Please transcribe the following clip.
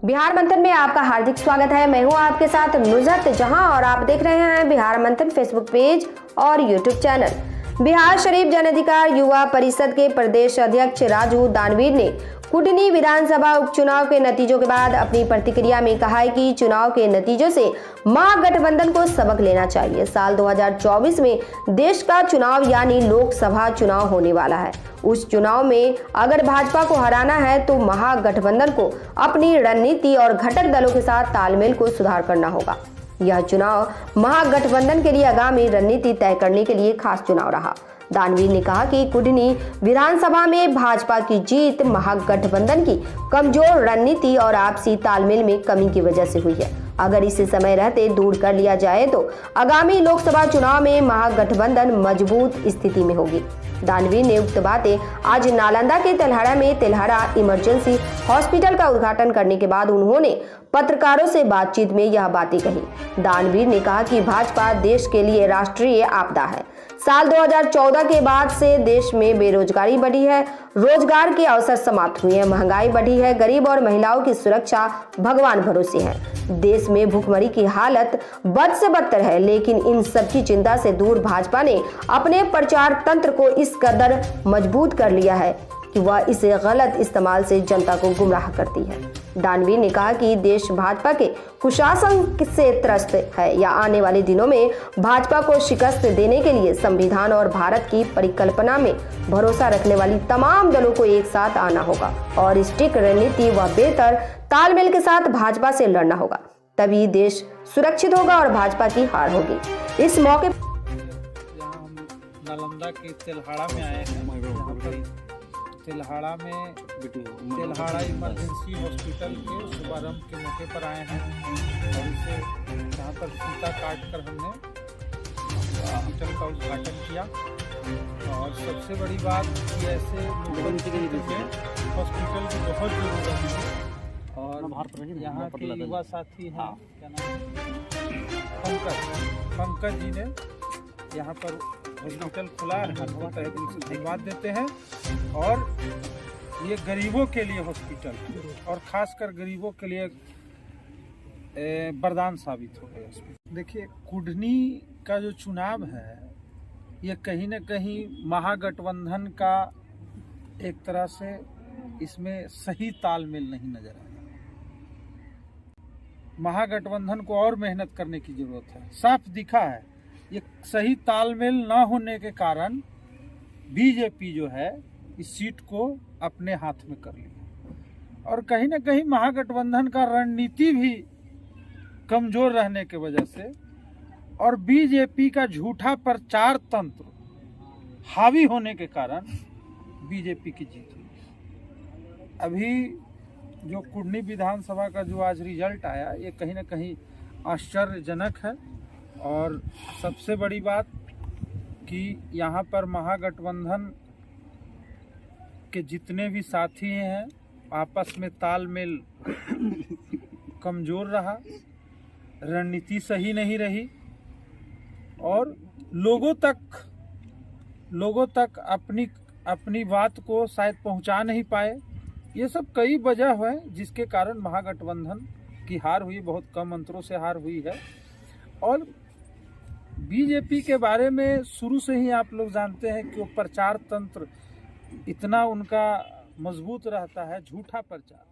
बिहार मंथन में आपका हार्दिक स्वागत है। मैं हूं आपके साथ नुजरत जहां और आप देख रहे हैं बिहार मंथन फेसबुक पेज और यूट्यूब चैनल। बिहार शरीफ जन अधिकार युवा परिषद के प्रदेश अध्यक्ष राजू दानवीर ने कुडनी विधानसभा उपचुनाव के नतीजों के बाद अपनी प्रतिक्रिया में कहा है कि चुनाव के नतीजों से महागठबंधन को सबक लेना चाहिए। साल 2024 में देश का चुनाव यानी लोकसभा चुनाव होने वाला है। उस चुनाव में अगर भाजपा को हराना है तो महागठबंधन को अपनी रणनीति और घटक दलों के साथ तालमेल को सुधार करना होगा। यह चुनाव महागठबंधन के लिए आगामी रणनीति तय करने के लिए खास चुनाव रहा। दानवीर ने कहा कि कुडनी विधानसभा में भाजपा की जीत महागठबंधन की कमजोर रणनीति और आपसी तालमेल में कमी की वजह से हुई है। अगर इसे समय रहते दूर कर लिया जाए तो आगामी लोकसभा चुनाव में महागठबंधन मजबूत स्थिति में होगी। दानवीर ने उक्त बातें आज नालंदा के तेल्हाड़ा में तेल्हाड़ा इमरजेंसी हॉस्पिटल का उद्घाटन करने के बाद उन्होंने पत्रकारों से बातचीत में यह बातें कही। दानवीर ने कहा कि भाजपा देश के लिए राष्ट्रीय आपदा है। साल 2014 के बाद से देश में बेरोजगारी बढ़ी है, रोजगार के अवसर समाप्त हुए हैं, महंगाई बढ़ी है, गरीब और महिलाओं की सुरक्षा भगवान भरोसे है। देश में भूखमरी की हालत बद से बदतर है, लेकिन इन सब की चिंता से दूर भाजपा ने अपने प्रचार तंत्र को इस कदर मजबूत कर लिया है कि वह इसे गलत इस्तेमाल से जनता को गुमराह करती है। दानवीर ने कहा कि देश भाजपा के कुशासन से त्रस्त है या आने वाले दिनों में भाजपा को शिकस्त देने के लिए संविधान और भारत की परिकल्पना में भरोसा रखने वाली तमाम दलों को एक साथ आना होगा और स्टिक रणनीति व बेहतर तालमेल के साथ भाजपा से लड़ना होगा। तभी देश सुरक्षित होगा और भाजपा की हार होगी। इस मौके नालंदा के तेल्हाड़ा में आए हैं। तेल्हाड़ा में तेल्हाड़ा इमरजेंसी हॉस्पिटल के शुभारंभ के मौके पर आए हैं और इसे यहाँ पर फीता काट कर हमने हॉस्पिटल का उद्घाटन किया। और सबसे बड़ी बात कि ऐसे हॉस्पिटल की बहुत जरूरत है और यहाँ के युवा साथी हैं, क्या नाम पंकज जी ने यहाँ पर हॉस्पिटल खुला है, धन्यवाद देते हैं। और ये गरीबों के लिए हॉस्पिटल और खासकर गरीबों के लिए वरदान साबित हो गया। देखिए, कुडनी का जो चुनाव है ये कहीं न कहीं महागठबंधन का एक तरह से इसमें सही तालमेल नहीं नजर आया। महागठबंधन को और मेहनत करने की जरूरत है। साफ दिखा है ये सही तालमेल ना होने के कारण बीजेपी जो है इस सीट को अपने हाथ में कर लिया और कहीं ना कहीं महागठबंधन का रणनीति भी कमजोर रहने की वजह से और बीजेपी का झूठा प्रचार तंत्र हावी होने के कारण बीजेपी की जीत हुई। अभी जो कुडनी विधानसभा का जो आज रिजल्ट आया ये कहीं ना कहीं आश्चर्यजनक है। और सबसे बड़ी बात कि यहाँ पर महागठबंधन के जितने भी साथी हैं आपस में तालमेल कमजोर रहा, रणनीति सही नहीं रही और लोगों तक अपनी बात को शायद पहुंचा नहीं पाए। ये सब कई वजह है जिसके कारण महागठबंधन की हार हुई, बहुत कम अंतरों से हार हुई है। और बीजेपी के बारे में शुरू से ही आप लोग जानते हैं कि वो प्रचार तंत्र इतना उनका मजबूत रहता है, झूठा प्रचार।